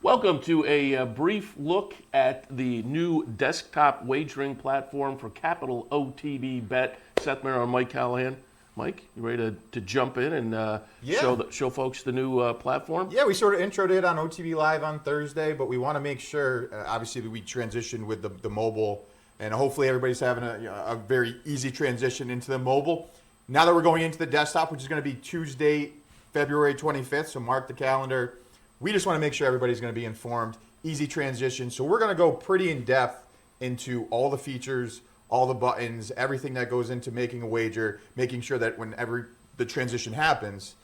Welcome to a brief look at the new desktop wagering platform for Capital OTB Bet. Seth Merrill and Mike Callahan. Mike, you ready to jump in and show folks the new platform? Yeah, we sort of introed it on OTB Live on Thursday, but we want to make sure, obviously, that we transition with the mobile, and hopefully everybody's having a very easy transition into the mobile. Now that we're going into the desktop, which is going to be Tuesday, February 25th, so mark the calendar. We just want to make sure everybody's going to be informed. Easy transition. So we're going to go pretty in depth into all the features, all the buttons, everything that goes into making a wager, making sure that whenever the transition happens,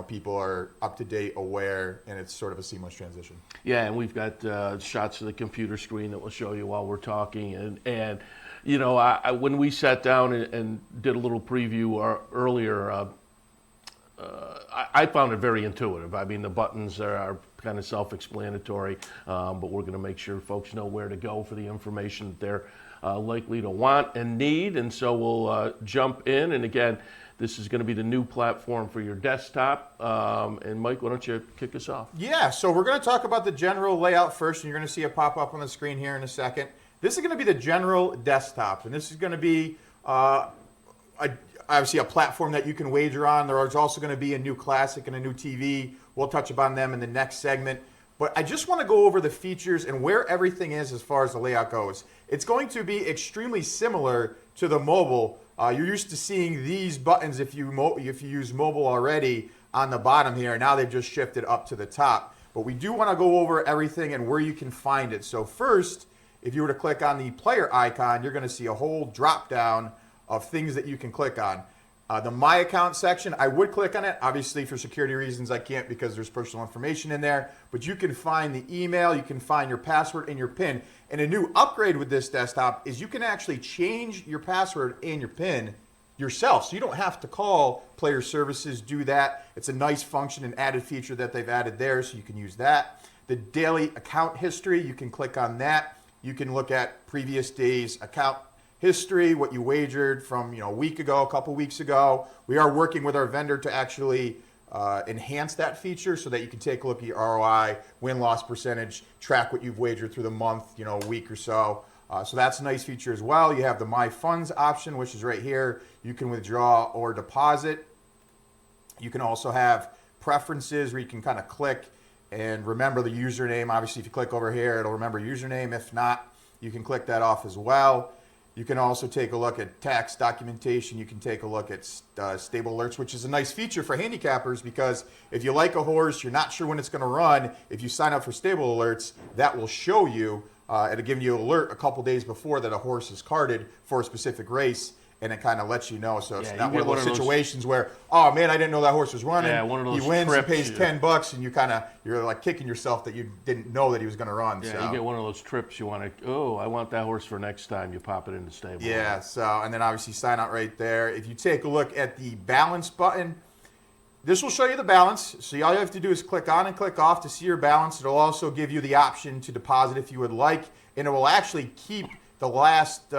people are up to date, aware, and it's sort of a seamless transition. Yeah, and we've got shots of the computer screen that we'll show you while we're talking. And when we sat down and did a little preview earlier, I found it very intuitive. I mean, the buttons are kind of self-explanatory, but we're going to make sure folks know where to go for the information that they're likely to want and need. And so we'll jump in. And again, this is going to be the new platform for your desktop. And Mike, why don't you kick us off? Yeah, so we're going to talk about the general layout first, and you're going to see it pop up on the screen here in a second. This is going to be the general desktop, and this is going to be obviously a platform that you can wager on. There is also going to be a new classic and a new TV. We'll touch upon them in the next segment. But I just want to go over the features and where everything is as far as the layout goes. It's going to be extremely similar to the mobile. You're used to seeing these buttons if you use mobile already on the bottom here. Now they've just shifted up to the top. But we do want to go over everything and where you can find it. So first, if you were to click on the player icon, you're going to see a whole drop down of things that you can click on. The My Account section, I would click on it. Obviously, for security reasons, I can't because there's personal information in there. But you can find the email, you can find your password and your PIN. And a new upgrade with this desktop is you can actually change your password and your PIN yourself. So you don't have to call player services, do that. It's a nice function, an added feature that they've added there, so you can use that. The daily account history, you can click on that. You can look at previous days' account history, what you wagered from a week ago, a couple weeks ago. We are working with our vendor to actually enhance that feature so that you can take a look at your ROI, win-loss percentage, track what you've wagered through the month, a week or so. So that's a nice feature as well. You have the My Funds option, which is right here. You can withdraw or deposit. You can also have preferences where you can kind of click and remember the username. Obviously, if you click over here, it'll remember username. If not, you can click that off as well. You can also take a look at tax documentation. You can take a look at stable alerts, which is a nice feature for handicappers because if you like a horse, you're not sure when it's going to run. If you sign up for stable alerts, that will show you, it'll give you an alert a couple days before that a horse is carded for a specific race, and it kind of lets you know. So it's not one of those situations where, oh man, I didn't know that horse was running. Yeah, one of those he wins, trips, he pays $10, and you're like kicking yourself that you didn't know that he was going to run. Yeah, so. You get one of those trips you want to, I want that horse for next time. You pop it in the stable. Yeah, so, and then obviously sign out right there. If you take a look at the balance button, this will show you the balance. So all you have to do is click on and click off to see your balance. It'll also give you the option to deposit if you would like, and it will actually keep the last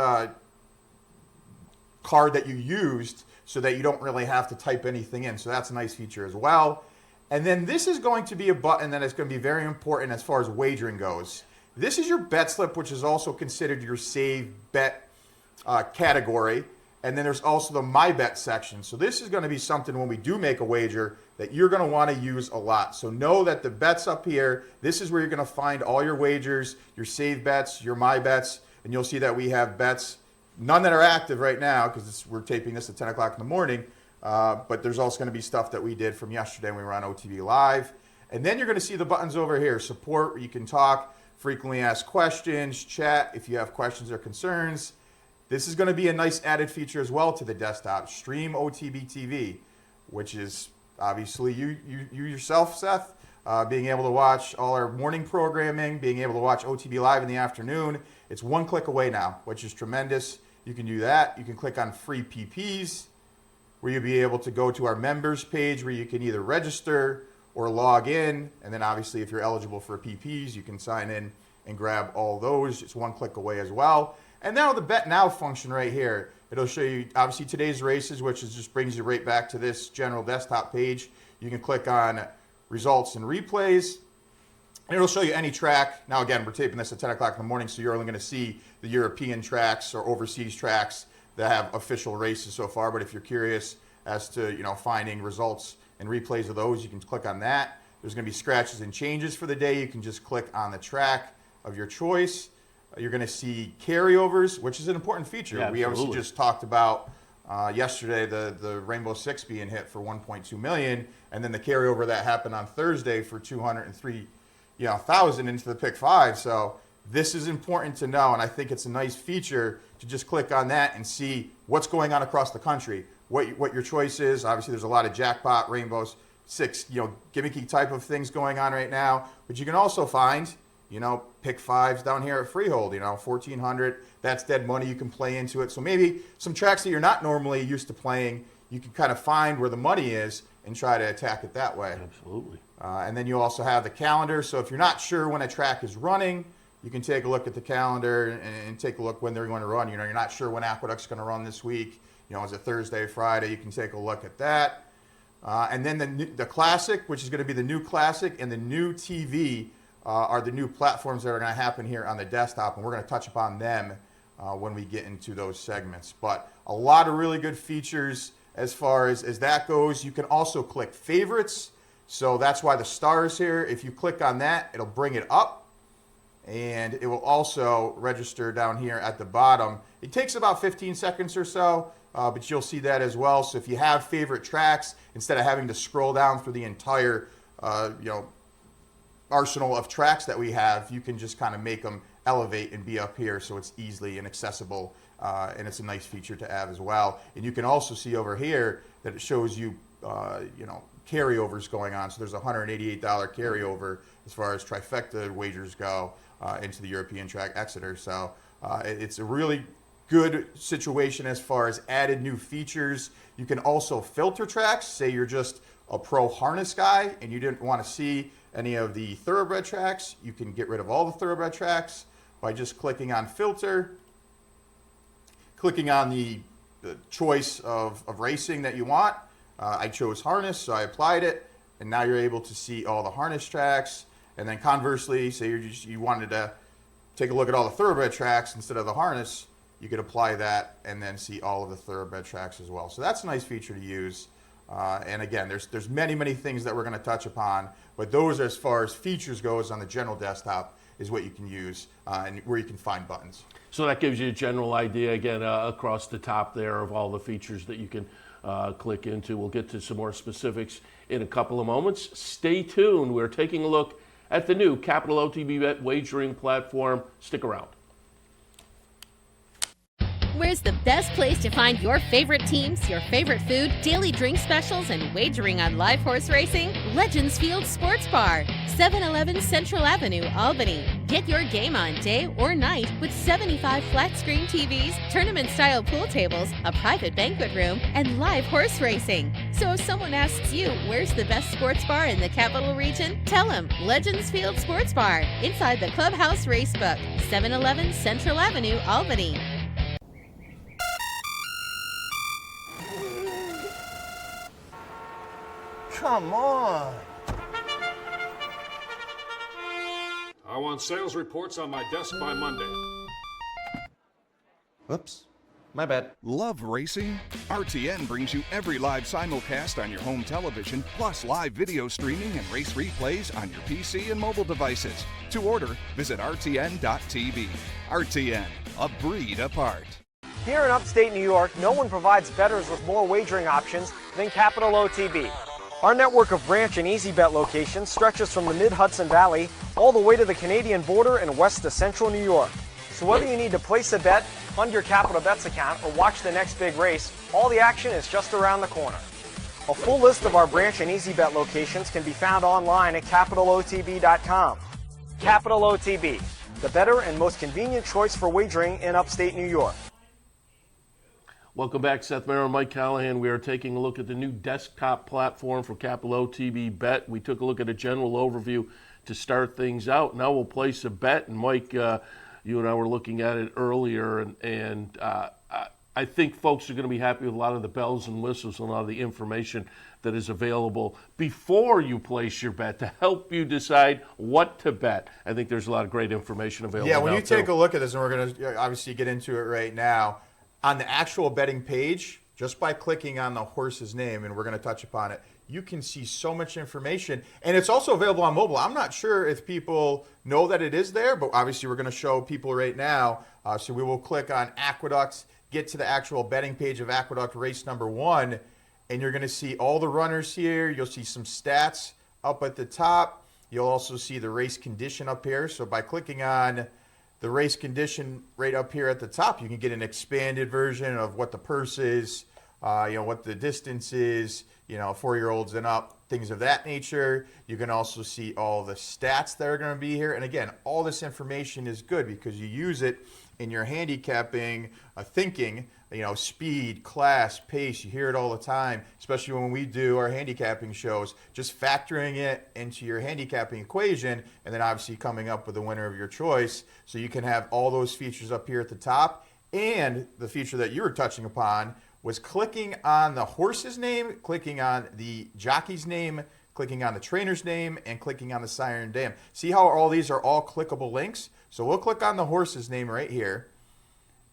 card that you used so that you don't really have to type anything in. So that's a nice feature as well. And then this is going to be a button that is going to be very important as far as wagering goes. This is your bet slip, which is also considered your save bet category. And then there's also the My Bet section. So this is going to be something when we do make a wager that you're going to want to use a lot. So know that the bets up here, this is where you're going to find all your wagers, your save bets, your My Bets, and you'll see that we have bets, none that are active right now because we're taping this at 10 o'clock in the morning, but there's also going to be stuff that we did from yesterday when we were on OTV Live. And then you're going to see the buttons over here, support, where you can talk, frequently asked questions, chat if you have questions or concerns. This is going to be a nice added feature as well to the desktop, stream OTB TV, which is obviously you yourself, Seth, being able to watch all our morning programming, being able to watch OTB Live in the afternoon. It's one click away now, which is tremendous. You can do that. You can click on free PPs, where you'll be able to go to our members page where you can either register or log in. And then obviously if you're eligible for PPs, you can sign in and grab all those. It's one click away as well. And now the Bet Now function right here. It'll show you obviously today's races, which just brings you right back to this general desktop page. You can click on results and replays. And it'll show you any track. Now, again, we're taping this at 10 o'clock in the morning, so you're only going to see the European tracks or overseas tracks that have official races so far. But if you're curious as to, finding results and replays of those, you can click on that. There's going to be scratches and changes for the day. You can just click on the track of your choice. You're going to see carryovers, which is an important feature. Yeah, we obviously just talked about yesterday the Rainbow Six being hit for 1.2 million, and then the carryover that happened on Thursday for 203,000 into the pick five. So this is important to know, and I think it's a nice feature to just click on that and see what's going on across the country, what your choice is. Obviously, there's a lot of jackpot, Rainbow Six, gimmicky type of things going on right now, but you can also find pick fives down here at Freehold, 1,400. That's dead money. You can play into it. So maybe some tracks that you're not normally used to playing, you can kind of find where the money is and try to attack it that way. Absolutely. And then you also have the calendar. So if you're not sure when a track is running, you can take a look at the calendar and take a look when they're going to run. You're not sure when Aqueduct's going to run this week. Is it Thursday, Friday? You can take a look at that. And then the Classic, which is going to be the new Classic, and the new TV are the new platforms that are going to happen here on the desktop, and we're going to touch upon them when we get into those segments. But a lot of really good features as far as that goes. You can also click favorites, so that's why the stars here. If you click on that, it'll bring it up, and it will also register down here at the bottom. It takes about 15 seconds or so, but you'll see that as well. So if you have favorite tracks, instead of having to scroll down through the entire arsenal of tracks that we have, you can just kind of make them elevate and be up here, so it's easily and accessible, and it's a nice feature to have as well. And you can also see over here that it shows you carryovers going on. So there's a $188 carryover as far as trifecta wagers go into the European track Exeter. So it's a really good situation as far as added new features. You can also filter tracks. Say you're just a pro harness guy and you didn't want to see any of the thoroughbred tracks. You can get rid of all the thoroughbred tracks by just clicking on filter, clicking on the choice of racing that you want. I chose harness, so I applied it, and now you're able to see all the harness tracks. And then conversely, say you wanted to take a look at all the thoroughbred tracks instead of the harness, you could apply that and then see all of the thoroughbred tracks as well. So that's a nice feature to use. And again, there's many things that we're going to touch upon, but those, as far as features goes on the general desktop, is what you can use and where you can find buttons. So that gives you a general idea, again, across the top there of all the features that you can click into. We'll get to some more specifics in a couple of moments. Stay tuned. We're taking a look at the new Capital OTB Bet wagering platform. Stick around. Where's the best place to find your favorite teams, your favorite food, daily drink specials, and wagering on live horse racing? Legends Field Sports Bar, 711 Central Avenue, Albany. Get your game on day or night with 75 flat-screen TVs, tournament-style pool tables, a private banquet room, and live horse racing. So if someone asks you, where's the best sports bar in the capital region? Tell them Legends Field Sports Bar, inside the Clubhouse Racebook, 711 Central Avenue, Albany. Come on. I want sales reports on my desk by Monday. Whoops. My bad. Love racing? RTN brings you every live simulcast on your home television, plus live video streaming and race replays on your PC and mobile devices. To order, visit rtn.tv. RTN, a breed apart. Here in upstate New York, no one provides bettors with more wagering options than Capital OTB. Our network of branch and easy bet locations stretches from the mid-Hudson Valley all the way to the Canadian border and west to central New York. So whether you need to place a bet, fund your Capital Bets account, or watch the next big race, all the action is just around the corner. A full list of our branch and easy bet locations can be found online at capitalotb.com. Capital OTB, the better and most convenient choice for wagering in upstate New York. Welcome back, Seth Merrill and Mike Callahan. We are taking a look at the new desktop platform for Capital OTB Bet. We took a look at a general overview to start things out. Now we'll place a bet. And Mike, you and I were looking at it earlier, and I think folks are going to be happy with a lot of the bells and whistles and a lot of the information that is available before you place your bet to help you decide what to bet. I think there's a lot of great information available. Yeah, when now, you take too. a look at this, and we're going to obviously get into it right now, on the actual betting page, just by clicking on the horse's name, and we're going to touch upon it, you can see so much information. And it's also available on mobile. I'm not sure if people know that it is there, but obviously we're going to show people right now. So we will click on Aqueducts, get to the actual betting page of Aqueduct race number 1, and you're going to see all the runners here. You'll see some stats up at the top. You'll also see the race condition up here. So by clicking on the race condition right up here at the top, you can get an expanded version of what the purse is, what the distance is, 4-year-olds and up, things of that nature. You can also see all the stats that are going to be here. And again, all this information is good because you use it in your handicapping, thinking, speed, class, pace. You hear it all the time, especially when we do our handicapping shows, just factoring it into your handicapping equation and then obviously coming up with the winner of your choice. So you can have all those features up here at the top. And the feature that you were touching upon was clicking on the horse's name, clicking on the jockey's name, clicking on the trainer's name, and clicking on the sire and dam. See how all these are all clickable links? So we'll click on the horse's name right here,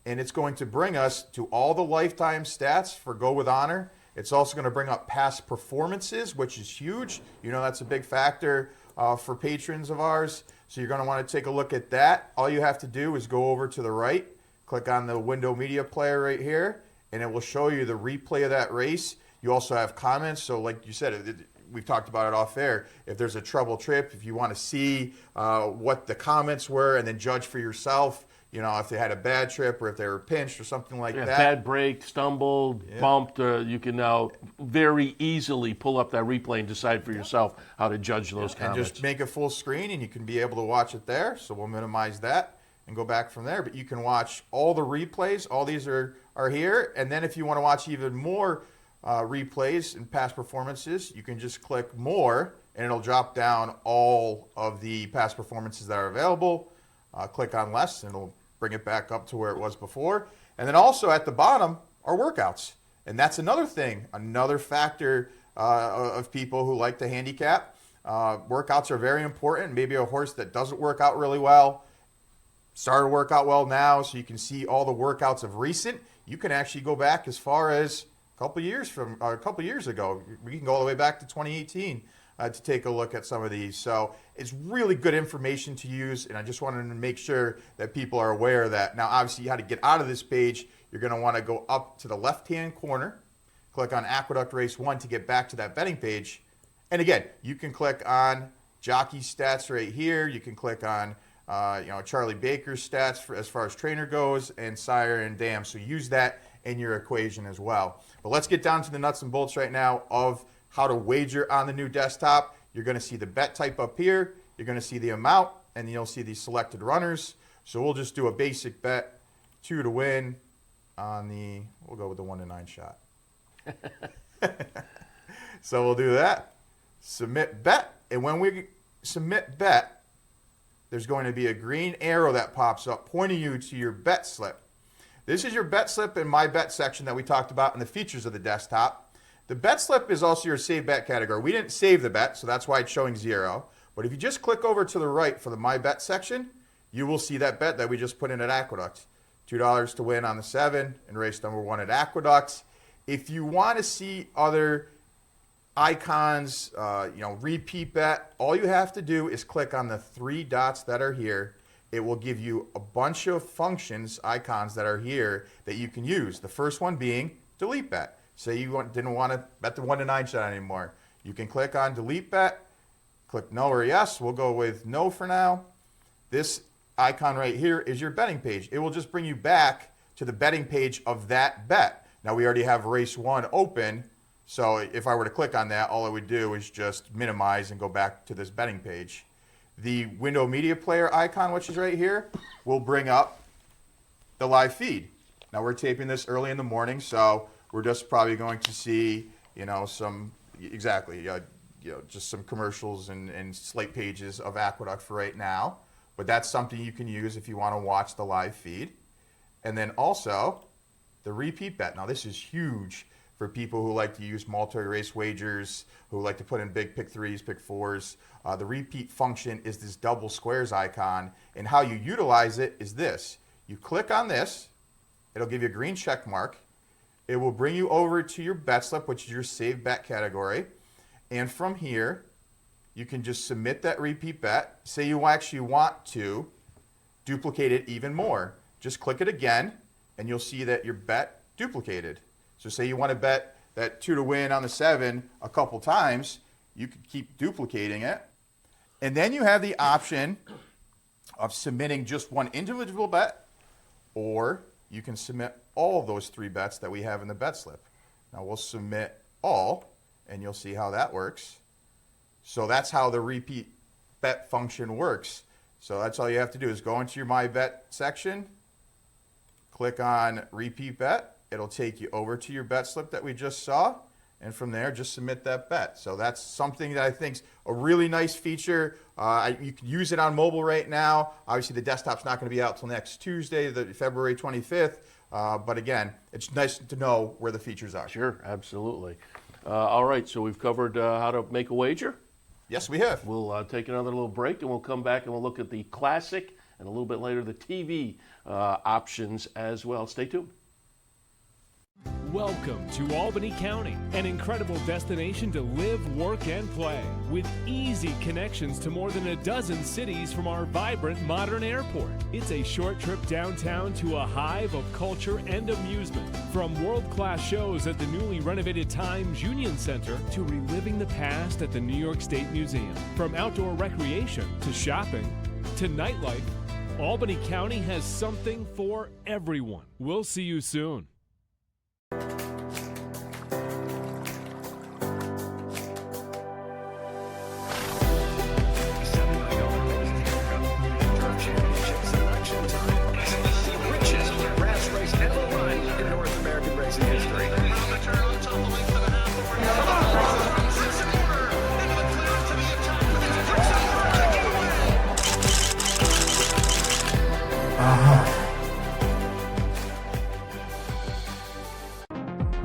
and it's going to bring us to all the lifetime stats for Go With Honor. It's also going to bring up past performances, which is huge. That's a big factor for patrons of ours. So you're going to want to take a look at that. All you have to do is go over to the right, click on the window media player right here, and it will show you the replay of that race. You also have comments. So like you said, we've talked about it off air. If there's a trouble trip, if you want to see what the comments were and then judge for yourself, if they had a bad trip or if they were pinched or something like that. Bad break, stumbled, bumped, you can now very easily pull up that replay and decide for yourself how to judge those comments. And just make it full screen and you can be able to watch it there. So we'll minimize that and go back from there. But you can watch all the replays. All these are here. And then if you want to watch even more replays and past performances, you can just click more and it'll drop down all of the past performances that are available. Click on less and it'll bring it back up to where it was before. And then also at the bottom are workouts. And that's another thing, another factor of people who like to handicap. Workouts are very important. Maybe a horse that doesn't work out really well started to work out well now, so you can see all the workouts of recent. You can actually go back as far as a couple years ago. We can go all the way back to 2018 to take a look at some of these. So it's really good information to use, and I just wanted to make sure that people are aware of that. Now, obviously, you had to get out of this page. You're going to want to go up to the left-hand corner, click on Aqueduct Race 1 to get back to that betting page. And again, you can click on jockey stats right here. You can click on Charlie Baker's stats as far as trainer goes, and sire and dam. So use that in your equation as well. But let's get down to the nuts and bolts right now of how to wager on the new desktop. You're going to see the bet type up here. You're going to see the amount, and then you'll see the selected runners. So we'll just do a basic bet, 2 to win on we'll go with the 1 to 9 shot. So we'll do that. Submit bet. And when we submit bet, there's going to be a green arrow that pops up pointing you to your bet slip. This is your bet slip in my bet section that we talked about in the features of the desktop. The bet slip is also your save bet category. We didn't save the bet, so that's why it's showing 0. But if you just click over to the right for the my bet section, you will see that bet that we just put in at Aqueduct. $2 to win on the 7 in race number 1 at Aqueduct. If you want to see other icons, repeat bet, all you have to do is click on the 3 dots that are here. It will give you a bunch of functions, icons that are here that you can use. The first one being delete bet. Say you didn't want to bet the 1 to 9 shot anymore. You can click on delete bet, click no or yes. We'll go with no for now. This icon right here is your betting page. It will just bring you back to the betting page of that bet. Now we already have race 1 open, so if I were to click on that, all I would do is just minimize and go back to this betting page. The window media player icon, which is right here, will bring up the live feed. Now we're taping this early in the morning, so we're just probably going to see, just some commercials and slate pages of Aqueduct for right now. But that's something you can use if you want to watch the live feed. And then also, the repeat bet. Now this is huge for people who like to use multi-race wagers, who like to put in big pick threes, pick fours. The repeat function is this double squares icon, and how you utilize it is this. You click on this, it'll give you a green check mark. It will bring you over to your bet slip, which is your save bet category. And from here, you can just submit that repeat bet. Say you actually want to duplicate it even more. Just click it again, and you'll see that your bet duplicated. So say you want to bet that 2 to win on the 7 a couple times, you could keep duplicating it. And then you have the option of submitting just one individual bet, or you can submit all of those 3 bets that we have in the bet slip. Now we'll submit all, and you'll see how that works. So that's how the repeat bet function works. So that's all you have to do is go into your My Bet section, click on repeat bet. It'll take you over to your bet slip that we just saw, and from there, just submit that bet. So that's something that I think is a really nice feature. You can use it on mobile right now. Obviously, the desktop's not going to be out till next Tuesday, February 25th. But again, it's nice to know where the features are. Sure, absolutely. All right, so we've covered how to make a wager. Yes, we have. We'll take another little break, and we'll come back and we'll look at the classic and a little bit later the TV options as well. Stay tuned. Welcome to Albany County, an incredible destination to live, work, and play, with easy connections to more than a dozen cities from our vibrant modern airport. It's a short trip downtown to a hive of culture and amusement, from world-class shows at the newly renovated Times Union Center to reliving the past at the New York State Museum. From outdoor recreation to shopping to nightlife, Albany County has something for everyone. We'll see you soon.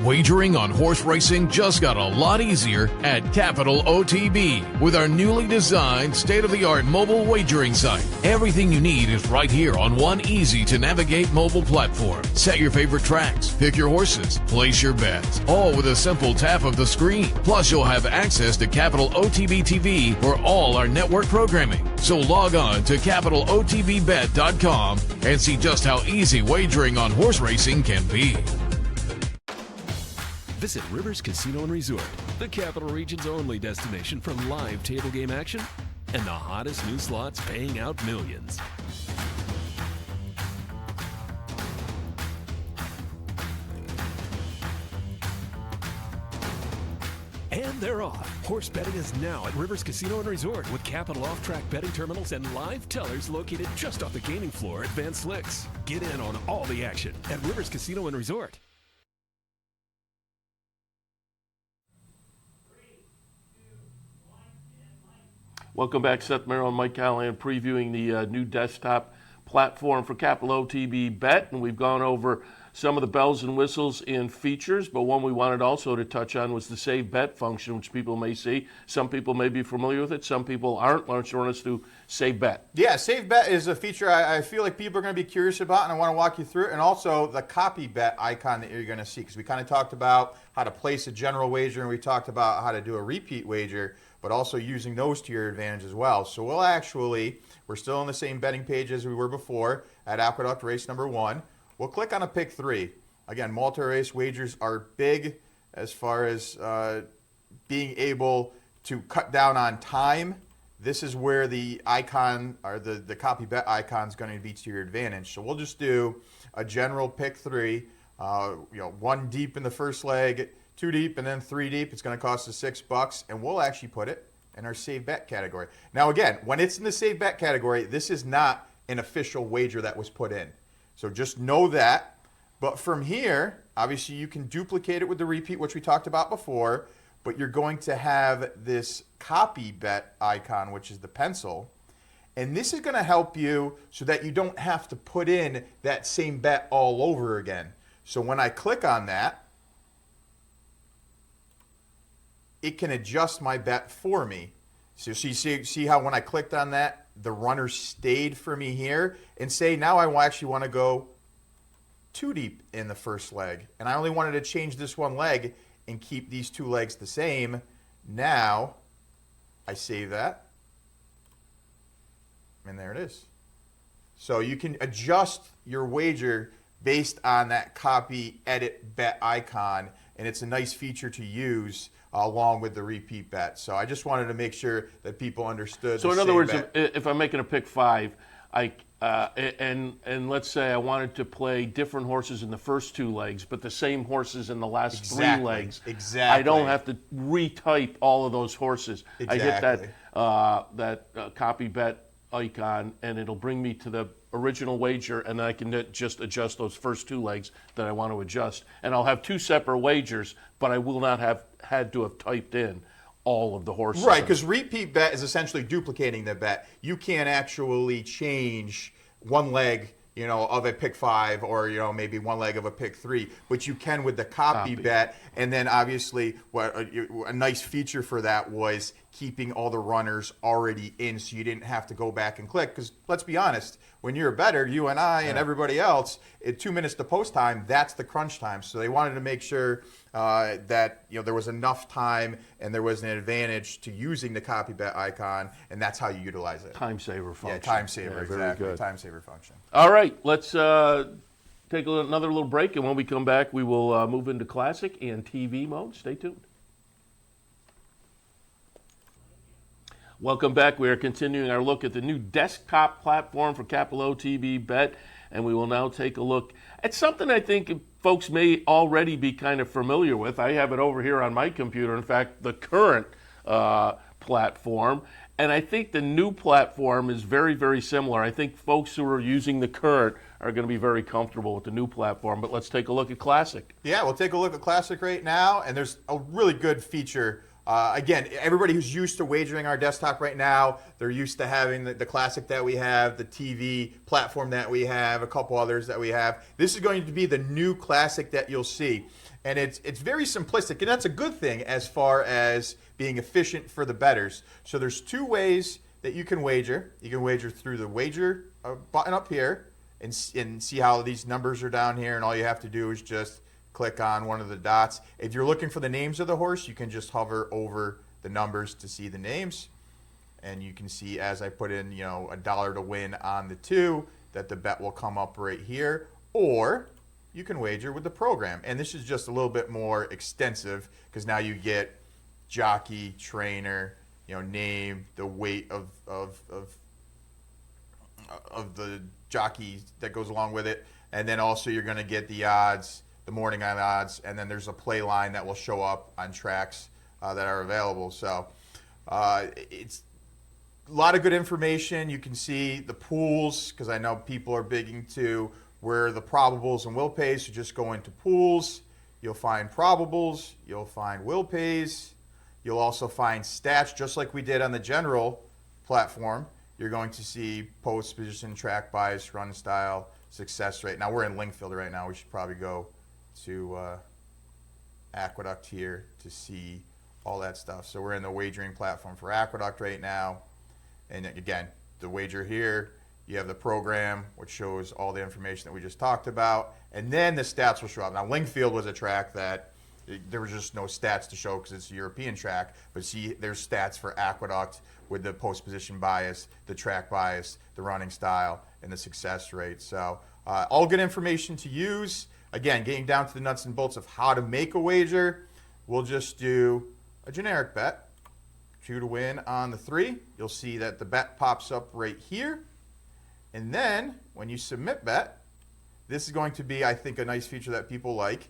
Wagering on horse racing just got a lot easier at Capital OTB with our newly designed state-of-the-art mobile wagering site. Everything you need is right here on one easy-to-navigate mobile platform. Set your favorite tracks, pick your horses, place your bets, all with a simple tap of the screen. Plus, you'll have access to Capital OTB TV for all our network programming. So log on to CapitalOTBBet.com and see just how easy wagering on horse racing can be. Visit Rivers Casino and Resort, the Capital Region's only destination for live table game action and the hottest new slots paying out millions. And they're off. Horse betting is now at Rivers Casino and Resort with Capital off-track betting terminals and live tellers located just off the gaming floor at Van Slicks. Get in on all the action at Rivers Casino and Resort. Welcome back, Seth Merrill and Mike Callahan previewing the new desktop platform for Capital OTB Bet, and we've gone over some of the bells and whistles and features, but one we wanted also to touch on was the save bet function, which people may see. Some people may be familiar with it, some people aren't. Why don't you run us through save bet? Yeah, save bet is a feature I feel like people are going to be curious about, and I want to walk you through it, and also the copy bet icon that you're going to see, because we kind of talked about how to place a general wager, and we talked about how to do a repeat wager, but also using those to your advantage as well. So we're still on the same betting page as we were before at Aqueduct race number 1. We'll click on a pick 3. Again, multi-race wagers are big as far as being able to cut down on time. This is where the icon, or the copy bet icon, is going to be to your advantage. So we'll just do a general pick 3. 1 deep in the first leg, 2 deep, and then 3 deep. It's going to cost us $6, and we'll actually put it in our save bet category. Now again, when it's in the save bet category, this is not an official wager that was put in. So just know that. But from here, obviously you can duplicate it with the repeat, which we talked about before, but you're going to have this copy bet icon, which is the pencil. And this is going to help you so that you don't have to put in that same bet all over again. So when I click on that, it can adjust my bet for me. So you see how when I clicked on that, the runner stayed for me here, and say now I actually want to go too deep in the first leg, and I only wanted to change this one leg and keep these two legs the same. Now I save that, and there it is. So you can adjust your wager based on that copy, edit, bet icon, and it's a nice feature to use along with the repeat bet. So I just wanted to make sure that people understood. So the in other same words, bet. if I'm making a pick 5, and let's say I wanted to play different horses in the first 2 legs, but the same horses in the last 3 legs. Exactly. I don't have to retype all of those horses. Exactly. I hit that copy bet icon, and it'll bring me to the original wager, and I can just adjust those first 2 legs that I want to adjust. And I'll have 2 separate wagers, but I will not have had to have typed in all of the horses. Right, because repeat bet is essentially duplicating the bet. You can't actually change one leg, of a pick 5, or maybe one leg of a pick 3, but you can with the copy bet. And then obviously, what a nice feature for that was keeping all the runners already in, so you didn't have to go back and click. Because let's be honest, when you're a bettor, you and I and everybody else, at 2 minutes to post time, that's the crunch time. So they wanted to make sure that there was enough time and there was an advantage to using the copy bet icon, and that's how you utilize it. Time saver function. Yeah, time saver, Yeah, very exactly. good. Time saver function. All right, let's take another little break, and when we come back, we will move into classic and TV mode. Stay tuned. Welcome back. We are continuing our look at the new desktop platform for Capital OTB Bet, and we will now take a look at something I think folks may already be kind of familiar with. I have it over here on my computer, in fact, the current platform, and I think the new platform is very, very similar. I think folks who are using the current are going to be very comfortable with the new platform, but let's take a look at Classic. Yeah, we'll take a look at Classic right now, and there's a really good feature. Again, everybody who's used to wagering our desktop right now, they're used to having the Classic that we have, the TV platform that we have, a couple others that we have. This is going to be the new Classic that you'll see. And it's very simplistic, and that's a good thing as far as being efficient for the bettors. So there's 2 ways that you can wager. You can wager through the wager button up here and see how these numbers are down here, and all you have to do is just click on one of the dots. If you're looking for the names of the horse, you can just hover over the numbers to see the names. And you can see as I put in, $1 to win on the 2, that the bet will come up right here. Or you can wager with the program. And this is just a little bit more extensive because now you get jockey, trainer, name, the weight of the jockey that goes along with it. And then also you're going to get the odds, the morning on odds, and then there's a play line that will show up on tracks that are available. So it's a lot of good information. You can see the pools, because I know people are big into where the probables and will pays. So just go into pools. You'll find probables. You'll find will pays. You'll also find stats, just like we did on the general platform. You're going to see post, position, track bias, run style, success rate. Now we're in Linkfield right now. We should probably go to Aqueduct here to see all that stuff. So we're in the wagering platform for Aqueduct right now. And again, the wager here, you have the program, which shows all the information that we just talked about. And then the stats will show up. Now, Linkfield was a track that there was just no stats to show because it's a European track. But see, there's stats for Aqueduct with the post position bias, the track bias, the running style, and the success rate. So all good information to use. Again, getting down to the nuts and bolts of how to make a wager, we'll just do a generic bet. 2 to win on the 3. You'll see that the bet pops up right here. And then when you submit bet, this is going to be, I think, a nice feature that people like.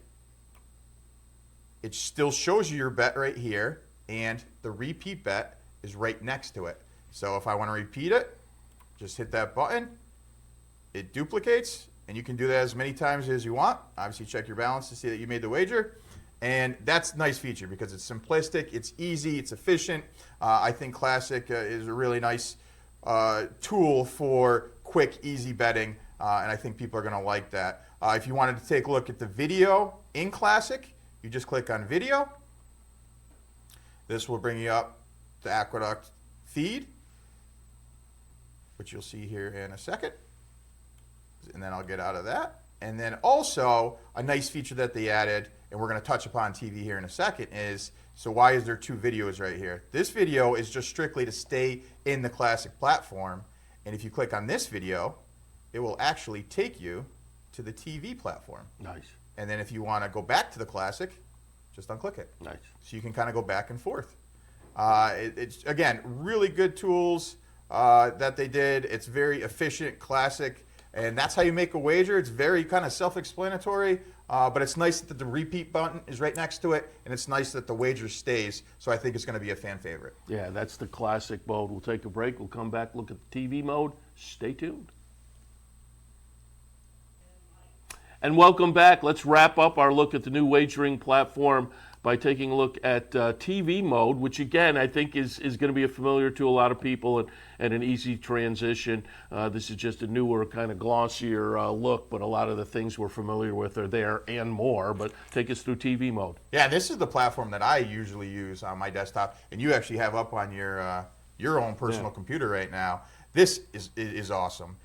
It still shows you your bet right here, and the repeat bet is right next to it. So if I want to repeat it, just hit that button. It duplicates, and you can do that as many times as you want. Obviously, check your balance to see that you made the wager. And that's a nice feature because it's simplistic, it's easy, it's efficient. I think Classic is a really nice tool for quick, easy betting, and I think people are going to like that. If you wanted to take a look at the video in Classic, you just click on Video. This will bring you up the Aqueduct feed, which you'll see here in a second. And then I'll get out of that. And then also, a nice feature that they added, and we're going to touch upon TV here in a second, is, so why is there 2 videos right here? This video is just strictly to stay in the Classic platform. And if you click on this video, it will actually take you to the TV platform. Nice. And then if you want to go back to the Classic, just unclick it. Nice. So you can kind of go back and forth. It's, again, really good tools that they did. It's very efficient, classic, and that's how you make a wager. It's very kind of self-explanatory, but it's nice that the repeat button is right next to it, and it's nice that the wager stays, so I think it's going to be a fan favorite. Yeah, that's the classic mode. We'll take a break. We'll come back, look at the TV mode. Stay tuned. And welcome back. Let's wrap up our look at the new wagering platform by taking a look at TV mode, which again I think is going to be familiar to a lot of people and an easy transition. This is just a newer, kind of glossier look, but a lot of the things we're familiar with are there and more. But take us through TV mode. Yeah, this is the platform that I usually use on my desktop, and you actually have up on your own personal computer right now. This is awesome.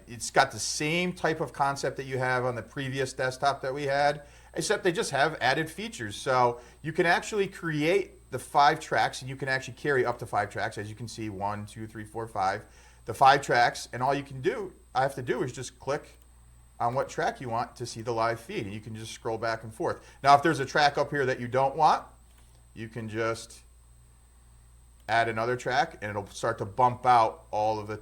It's got the same type of concept that you have on the previous desktop that we had, except they just have added features. So you can actually create the 5 tracks, and you can actually carry up to 5 tracks. As you can see, 1, 2, 3, 4, 5. The 5 tracks, and all I have to do is just click on what track you want to see the live feed, and you can just scroll back and forth. Now, if there's a track up here that you don't want, you can just add another track, and it'll start to bump out all of the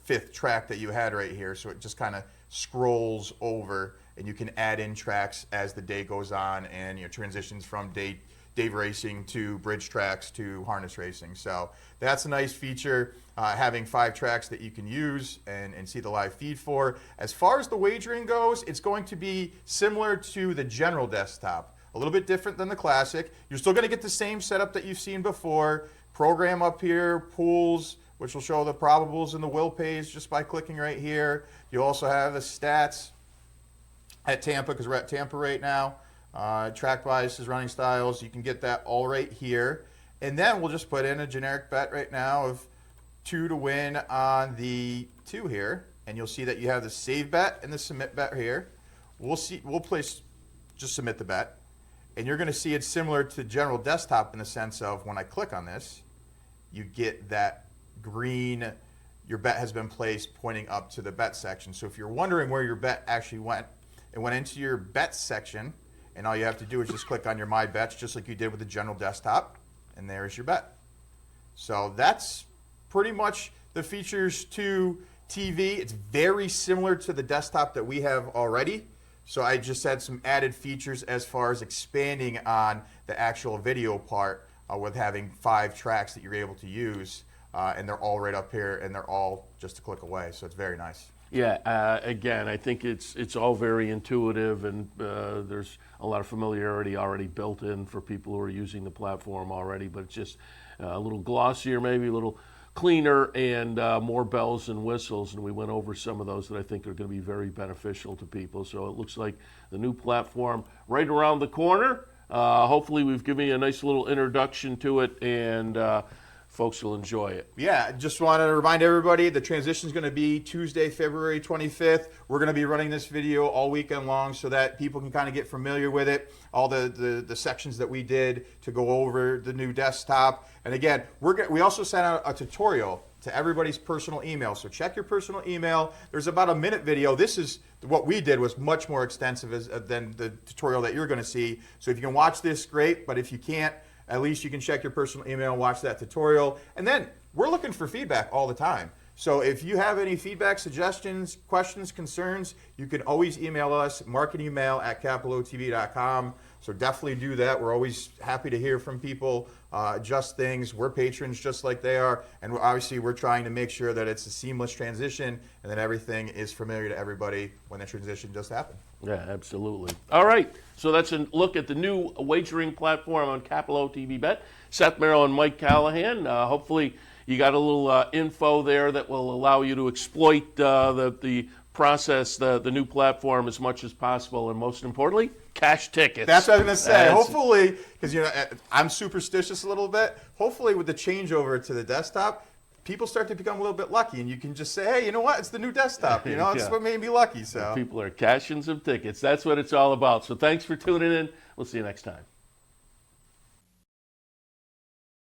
5th track that you had right here. So it just kind of scrolls over, and you can add in tracks as the day goes on, and transitions from day racing to bridge tracks to harness racing. So that's a nice feature, having 5 tracks that you can use and see the live feed for. As far as the wagering goes, it's going to be similar to the general desktop. A little bit different than the Classic. You're still going to get the same setup that you've seen before. Program up here, pools, which will show the probables and the will pays just by clicking right here. You also have the stats at Tampa, because we're at Tampa right now. Track biases, running styles. You can get that all right here. And then we'll just put in a generic bet right now of 2 to win on the 2 here. And you'll see that you have the save bet and the submit bet here. We'll place, just submit the bet. And you're going to see it's similar to general desktop in the sense of when I click on this, you get that green, your bet has been placed, pointing up to the bet section. So if you're wondering where your bet actually went, it went into your bets section, and all you have to do is just click on your My Bets, just like you did with the general desktop, and there's your bet. So that's pretty much the features to TV. It's very similar to the desktop that we have already. So I just had some added features as far as expanding on the actual video part with having 5 tracks that you're able to use, and they're all right up here, and they're all just a click away. So it's very nice. Yeah, again, I think it's all very intuitive, and there's a lot of familiarity already built in for people who are using the platform already, but it's just a little glossier, maybe a little cleaner, and more bells and whistles, and we went over some of those that I think are going to be very beneficial to people. So it looks like the new platform right around the corner. Hopefully we've given you a nice little introduction to it, and folks will enjoy it. Yeah, just wanted to remind everybody the transition is going to be Tuesday, February 25th. We're going to be running this video all weekend long so that people can kind of get familiar with it, all the sections that we did to go over the new desktop. And again, we also sent out a tutorial to everybody's personal email. So check your personal email. There's about a minute video. This is what we did was much more extensive than the tutorial that you're going to see. So if you can watch this, great. But if you can't, at least you can check your personal email and watch that tutorial. And then we're looking for feedback all the time. So if you have any feedback, suggestions, questions, concerns, you can always email us, marketingemail@capitalotv.com. So definitely do that. We're always happy to hear from people, adjust things. We're patrons just like they are. And obviously we're trying to make sure that it's a seamless transition and that everything is familiar to everybody when the transition just happened. Yeah, absolutely. All right, so that's a look at the new wagering platform on Capital OTB Bet. Seth Merrill and Mike Callahan. Hopefully You got a little info there that will allow you to exploit the process, the new platform as much as possible, and most importantly, cash tickets. That's what I was going to say. Hopefully, because I'm superstitious a little bit. Hopefully, with the changeover to the desktop, people start to become a little bit lucky, and you can just say, "Hey, you know what? It's the new desktop. It's what made me lucky." So people are cashing some tickets. That's what it's all about. So thanks for tuning in. We'll see you next time.